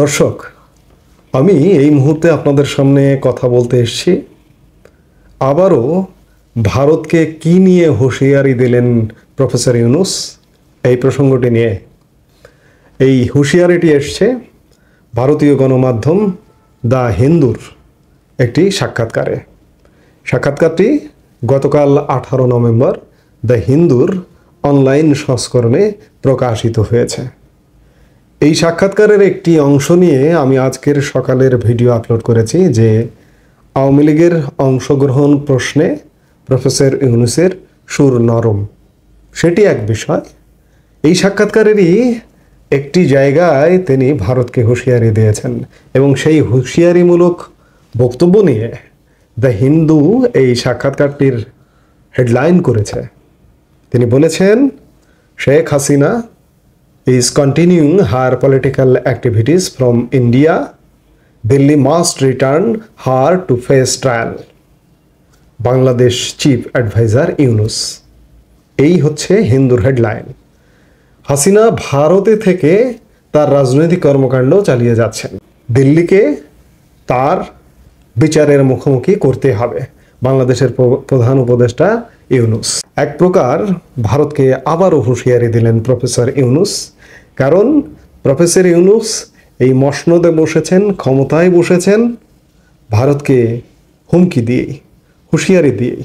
দর্শক, আমি এই মুহূর্তে আপনাদের সামনে কথা বলতে এসেছি। আবারও ভারতকে কি নিয়ে হুঁশিয়ারি দিলেন প্রফেসর ইউনূস, এই প্রসঙ্গটি নিয়ে। এই হুঁশিয়ারিটি এসছে ভারতীয় গণমাধ্যম দ্য হিন্দুর একটি সাক্ষাৎকারে। সাক্ষাৎকারটি গতকাল 18 নভেম্বর দ্য হিন্দুর অনলাইন সংস্করণে প্রকাশিত হয়েছে। এই সাক্ষাৎকারের একটি অংশ নিয়ে আমি আজকের সকালের ভিডিও আপলোড করেছি যে আওয়ামী লীগের অংশগ্রহণ প্রশ্নে প্রফেসর ইউনূসের সুর নরম, সেটি এক বিষয়। এই সাক্ষাৎকারেরই একটি জায়গায় তিনি ভারতকে হুঁশিয়ারি দিয়েছেন এবং সেই হুঁশিয়ারিমূলক বক্তব্য নিয়ে দ্য হিন্দু এই সাক্ষাৎকারটির হেডলাইন করেছে। তিনি বলেছেন, Sheikh Hasina is continuing her political activities from India. Delhi must return her to face trial. Bangladesh chief adviser Yunus. এই হচ্ছে হিন্দুর হেডলাইন। হাসিনা ভারতে থেকে তার রাজনৈতিক কর্মকাণ্ড চালিয়ে যাচ্ছেন। দিল্লিকে তার বিচারের মুখোমুখি করতে হবে বাংলাদেশের প্রধান উপদেষ্টা ইউনূস। এক প্রকার ভারতকে আবারও হুঁশিয়ারি দিলেন প্রফেসর ইউনূস, কারণ প্রফেসর ইউনূস এই মসনদে বসেছেন, ক্ষমতায় বসেছেন ভারতকে হুমকি দিয়েই, হুঁশিয়ারি দিয়েই।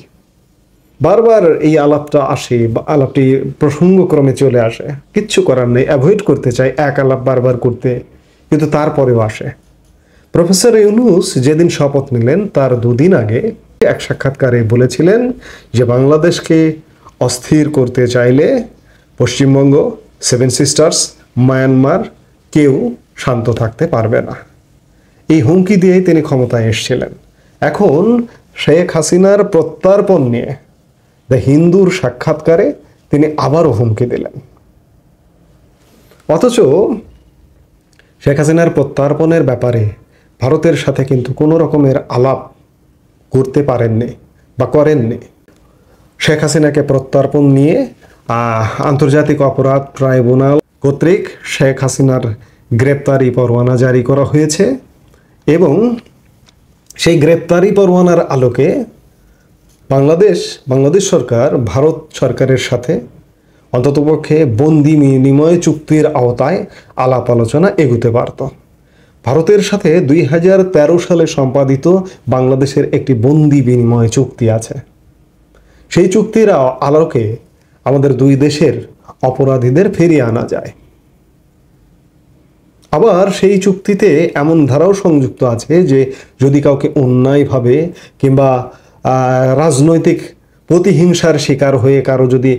বারবার এই আলাপটা আসে, আলাপটি প্রসঙ্গক্রমে চলে আসে, কিচ্ছু করার নেই, অ্যাভয়েড করতে চাই এক আলাপ বারবার করতে, কিন্তু তারপরেও আসে। প্রফেসর ইউনূস যেদিন শপথ নিলেন তার দুদিন আগে এক সাক্ষাৎকারে বলেছিলেন যে বাংলাদেশকে অস্থির করতে চাইলে পশ্চিমবঙ্গ, সেভেন সিস্টার্স, মায়ানমার কেউ শান্ত থাকতে পারবে না। এই হুমকি দিয়েই তিনি ক্ষমতায় এসেছিলেন। এখন শেখ হাসিনার প্রত্যার্পণ নিয়ে দ্য হিন্দুর সাক্ষাৎকারে তিনি আবারও হুমকি দিলেন। অথচ শেখ হাসিনার প্রত্যার্পণের ব্যাপারে ভারতের সাথে কিন্তু কোনো রকমের আলাপ করতে পারেননি বা করেননি। শেখ হাসিনাকে প্রত্যার্পণ নিয়ে আন্তর্জাতিক অপরাধ ট্রাইব্যুনাল কর্তৃক শেখ হাসিনার গ্রেপ্তারি পরোয়ানা জারি করা হয়েছে এবং সেই গ্রেপ্তারি পরোয়ানার আলোকে বাংলাদেশ সরকার ভারত সরকারের সাথে অন্ততপক্ষে বন্দি বিনিময় চুক্তির আওতায় আলাপ আলোচনা এগুতে পারত। ভারতের সাথে 2013 সালে সম্পাদিত বাংলাদেশের একটি বন্দি বিনিময় চুক্তি আছে। সেই চুক্তির আলোকে আমাদের দুই দেশের অপরাধীদের ফিরিয়ে আনা যায়। আবার সেই চুক্তিতে এমন ধারাও সংযুক্ত আছে যে যদি কাউকে অন্যায়ভাবে কিংবা রাজনৈতিক প্রতিহিংসার শিকার হয়ে কারো যদি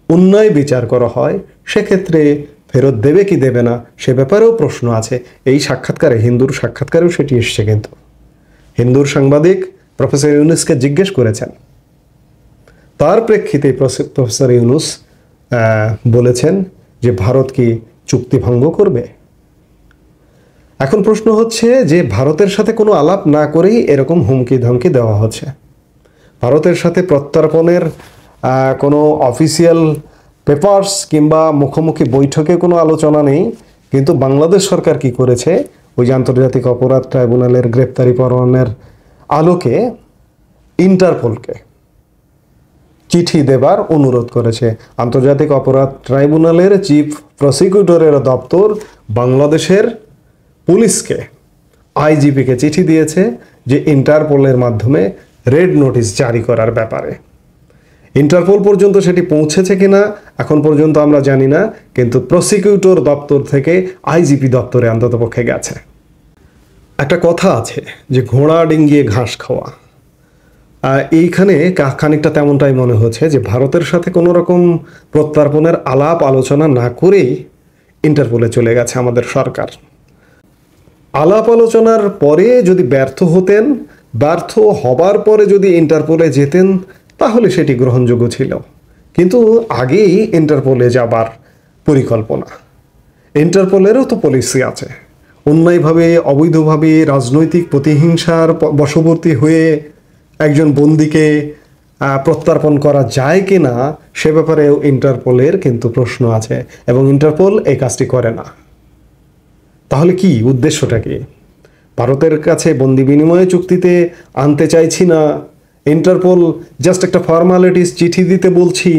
অন্যায় বিচার করা হয়, সেক্ষেত্রে ফেরত দেবে কি দেবে না সে ব্যাপারেও প্রশ্ন আছে। এই সাক্ষাৎকারে, হিন্দুর সাক্ষাৎকারেও সেটি এসছে। কিন্তু হিন্দুর সাংবাদিক প্রফেসর ইউনূসকে জিজ্ঞেস করেছেন, তার প্রেক্ষিতে প্রফেসর ইউনূস বলেছেন যে ভারত কি চুক্তি ভঙ্গ করবে। এখন প্রশ্ন হচ্ছে যে ভারতের সাথে কোনো আলাপ না করেই এরকম হুমকি ধমকি দেওয়া হচ্ছে। ভারতের সাথে প্রত্যার্পণের কোনো অফিসিয়াল পেপার্স কিংবা মুখোমুখি বৈঠকে কোনো আলোচনা নেই, কিন্তু বাংলাদেশ সরকার কি করেছে, ওই যে আন্তর্জাতিক অপরাধ ট্রাইব্যুনালের গ্রেপ্তারি পরোয়ানার আলোকে ইন্টারপোলকে চিঠি দেবার অনুরোধ করেছে। আন্তর্জাতিক অপরাধ ট্রাইব্যুনালের চিফ প্রসিকিউটরের দপ্তর বাংলাদেশের পুলিশকে, আইজিপিকে চিঠি দিয়েছে যে ইন্টারপোলের মাধ্যমে রেড নোটিশ জারি করার ব্যাপারে। ইন্টারপোল পর্যন্ত সেটি পৌঁছেছে কিনা এখন পর্যন্ত আমরা জানি না, কিন্তু প্রসিকিউটর দপ্তর থেকে আইজিপি দপ্তরে অন্ততপক্ষে গেছে। একটা কথা আছে যে ঘোড়া ডিঙ্গিয়ে ঘাস খাওয়া, এইখানে খানিকটা তেমনটাই মনে হচ্ছে যে ভারতের সাথে কোনো রকম প্রত্যার্পণের আলাপ আলোচনা না করেই ইন্টারপোলে চলে গেছে আমাদের সরকার। আলাপ আলোচনার পরে যদি ব্যর্থ হতেন, ব্যর্থ হবার পরে যদি ইন্টারপোলে যেতেন, তাহলে সেটি গ্রহণযোগ্য ছিল। কিন্তু আগেই ইন্টারপোলে যাবার পরিকল্পনা। ইন্টারপোলেরও তো পলিসি আছে। অন্যায়ভাবে, অবৈধভাবে রাজনৈতিক প্রতিহিংসার বশবর্তী হয়ে একজন বন্দীকে প্রত্যার্পণ করা যায় কি না সে ব্যাপারেও ইন্টারপোলের কিন্তু প্রশ্ন আছে এবং ইন্টারপোল এই কাজটি করে না। তাহলে কি উদ্দেশ্যটা কি? ভারতের কাছে বন্দি বিনিময় চুক্তিতে আনতে চাইছি না, ইন্টারপোল জাস্ট একটা ফর্মালিটিস চিঠি দিতে বলছি,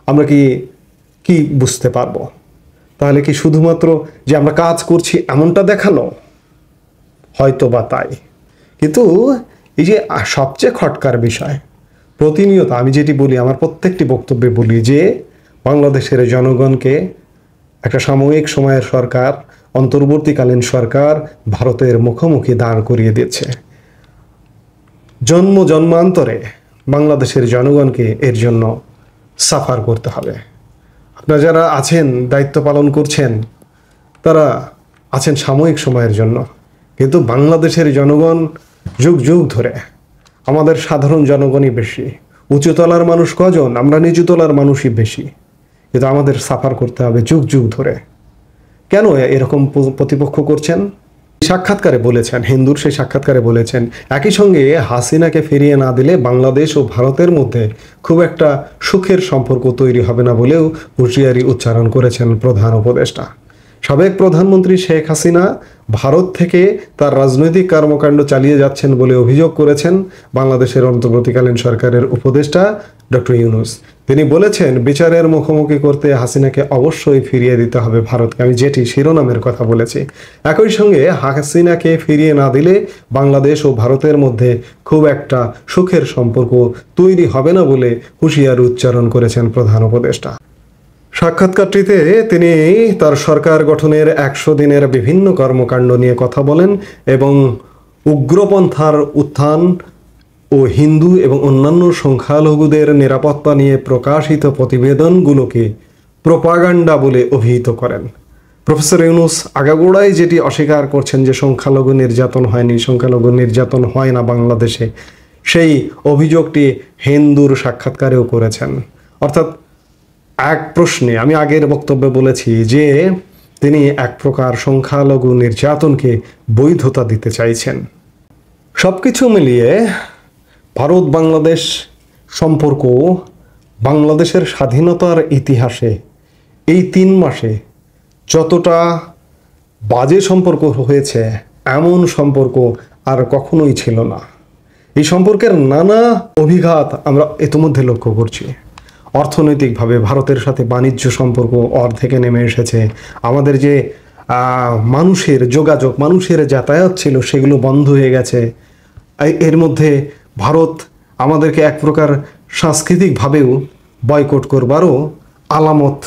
আমরা কি কি বুঝতে পারবো? তাহলে কি শুধুমাত্র যে আমরা কাজ করছি এমনটা দেখানো? হয়তো বা তাই। কিন্তু এই যে সবচেয়ে খটকার বিষয়, প্রতিনিয়ত আমি যেটি বলি, আমার প্রত্যেকটি বক্তব্যে বলি যে বাংলাদেশের জনগণকে একটা সাময়িক সময়ের সরকার, অন্তর্বর্তীকালীন সরকার ভারতের মুখোমুখি দাঁড় করিয়ে দিচ্ছে। জন্মান্তরে বাংলাদেশের জনগণকে এর জন্য সাফার করতে হবে। আপনারা যারা আছেন, দায়িত্ব পালন করছেন, তারা আছেন সাময়িক সময়ের জন্য, কিন্তু বাংলাদেশের জনগণ যুগ যুগ ধরে, আমাদের সাধারণ জনগণই বেশি, উঁচুতলার মানুষ কজন? আমরা নিচুতলার মানুষই বেশি, কিন্তু আমাদের সাফার করতে হবে যুগ যুগ ধরে। কেন এরকম প্রতিপক্ষ করছেন? সাক্ষাৎকারে বলেছেন, হিন্দুর সেই সাক্ষাৎকারে বলেছেন, একই সঙ্গে হাসিনাকে ফিরিয়ে না দিলে বাংলাদেশ ও ভারতের মধ্যে খুব একটা সুখের সম্পর্ক তৈরি হবে না বলেও হুঁশিয়ারি উচ্চারণ করেছেন প্রধান উপদেষ্টা। সাবেক প্রধানমন্ত্রী শেখ হাসিনা ভারত থেকে তার রাজনৈতিক কর্মকাণ্ড চালিয়ে যাচ্ছেন বলে অভিযোগ করেছেন বাংলাদেশের অন্তর্বর্তীকালীন সরকারের উপদেষ্টা ডক্টর ইউনূস। তিনি বলেছেন, বিচারের মুখোমুখি করতে হাসিনাকে অবশ্যই ফিরিয়ে দিতে হবে ভারতকে। আমি যেটি শিরোনামের কথা বলেছি। একই সঙ্গে হাসিনাকে ফিরিয়ে না দিলে বাংলাদেশ ও ভারতের মধ্যে খুব একটা সুখের সম্পর্ক তৈরি হবে না বলে হুঁশিয়ারি উচ্চারণ করেছেন প্রধান উপদেষ্টা। সাক্ষাৎকারটিতে তিনি তার সরকার গঠনের 100 দিনের বিভিন্ন কর্মকাণ্ড নিয়ে কথা বলেন এবং উগ্রপন্থার উত্থান ও হিন্দু এবং অন্যান্য সংখ্যালঘুদের নিরাপত্তা নিয়ে প্রকাশিত প্রতিবেদনগুলোকে প্রোপাগান্ডা বলে অভিহিত করেন। প্রফেসর ইউনূস আগাগোড়ায় যেটি অস্বীকার করছেন যে সংখ্যালঘু নির্যাতন হয়নি, সংখ্যালঘু নির্যাতন হয় না বাংলাদেশে, সেই অভিযোগটি হিন্দুর সাক্ষাৎকারেও করেছেন। অর্থাৎ এক প্রশ্নে আমি আগের বক্তব্যে বলেছি যে তিনি এক প্রকার সংখ্যালঘু নির্যাতনকে বৈধতা দিতে চাইছেন। সবকিছু মিলিয়ে ভারত বাংলাদেশ সম্পর্ক বাংলাদেশের স্বাধীনতার ইতিহাসে এই 3 মাসে যতটা বাজে সম্পর্ক হয়েছে, এমন সম্পর্ক আর কখনোই ছিল না। এই সম্পর্কের নানা অভিঘাত আমরা ইতিমধ্যে লক্ষ্য করছি। অর্থনৈতিকভাবে ভারতের সাথে বাণিজ্য সম্পর্ক অর্ধেকে নেমে এসেছে। আমাদের যে মানুষের যোগাযোগ, মানুষের যাতায়াত ছিল, সেগুলো বন্ধ হয়ে গেছে। এর মধ্যে ভারত আমাদেরকে এক প্রকার সাংস্কৃতিকভাবেও বয়কট করবারও আলামত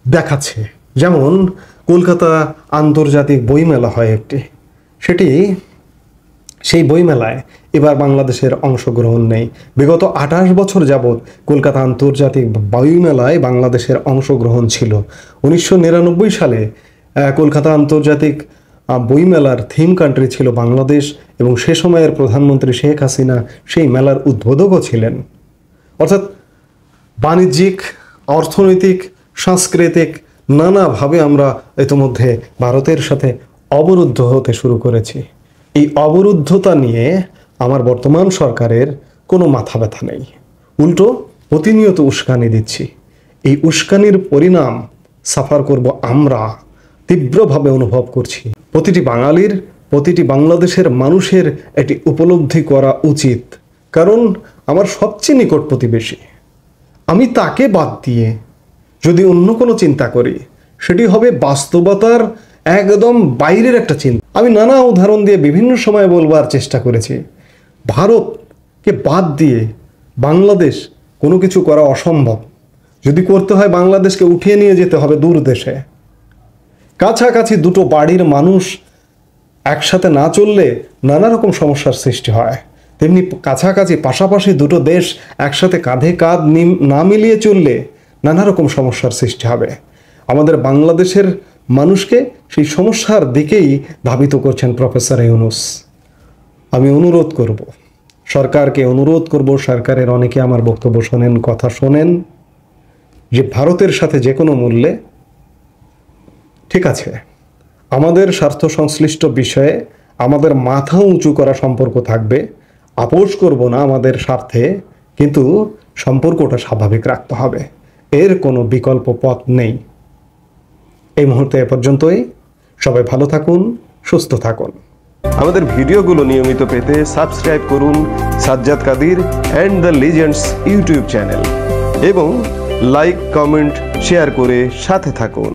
দেখাচ্ছে। যেমন কলকাতা আন্তর্জাতিক বইমেলা হয় একটি, সেই বইমেলায় এবার বাংলাদেশের অংশগ্রহণ নেই। বিগত 28 বছর যাবৎ কলকাতা আন্তর্জাতিক বইমেলায় বাংলাদেশের অংশগ্রহণ ছিল। 1999 সালে কলকাতা আন্তর্জাতিক বইমেলার থিম কান্ট্রি ছিল বাংলাদেশ এবং সে সময়ের প্রধানমন্ত্রী শেখ হাসিনা সেই মেলার উদ্বোধকও ছিলেন। অর্থাৎ বাণিজ্যিক, অর্থনৈতিক, সাংস্কৃতিক নানাভাবে আমরা ইতিমধ্যে ভারতের সাথে অবরুদ্ধ হতে শুরু করেছি। এই অবরুদ্ধতা নিয়ে আমার বর্তমান সরকারের কোনো মাথা ব্যথা নেই, উল্টো প্রতিনিয়ত উস্কানি দিচ্ছি। এই উস্কানির পরিণাম সাফার করব আমরা, তীব্রভাবে অনুভব করছি। প্রতিটি বাঙালির, প্রতিটি বাংলাদেশের মানুষের এটি উপলব্ধি করা উচিত, কারণ আমার সবচেয়ে নিকট প্রতিবেশী। আমি তাকে বাদ দিয়ে যদি অন্য কোনো চিন্তা করি, সেটি হবে বাস্তবতার একদম বাইরের একটা চিন্তা। আমি নানা উদাহরণ দিয়ে বিভিন্ন সময় বলবার চেষ্টা করেছি, ভারতকে বাদ দিয়ে বাংলাদেশ কোনো কিছু করা অসম্ভব। যদি করতে হয় বাংলাদেশকে উঠিয়ে নিয়ে যেতে হবে দূর দেশে। কাছাকাছি দুটো বাড়ির মানুষ একসাথে না চললে নানা রকম সমস্যার সৃষ্টি হয়, তেমনি কাছাকাছি পাশাপাশি দুটো দেশ একসাথে কাঁধে কাঁধ না মিলিয়ে চললে নানা রকম সমস্যার সৃষ্টি হবে। আমাদের বাংলাদেশের মানুষকে সেই সমস্যার দিকেই ধাবিত করছেন প্রফেসর ইউনূস। আমি অনুরোধ করব, সরকারকে অনুরোধ করব, সরকারের অনেকে আমার বক্তব্য শোনেন, কথা শোনেন, যে ভারতের সাথে যে কোনো মূল্যে, ঠিক আছে, আমাদের স্বার্থ সংশ্লিষ্ট বিষয়ে আমাদের মাথা উঁচু করা সম্পর্ক থাকবে, আপোষ করব না আমাদের স্বার্থে, কিন্তু সম্পর্কটা স্বাভাবিক রাখতে হবে। এর কোনো বিকল্প পথ নেই। এই মুহূর্তে এ পর্যন্তই। সবাই ভালো থাকুন, সুস্থ থাকুন। আমাদের ভিডিওগুলো নিয়মিত পেতে সাবস্ক্রাইব করুন Sajjad Kadir and the legends YouTube channel এবং লাইক, কমেন্ট, শেয়ার করে সাথে থাকুন।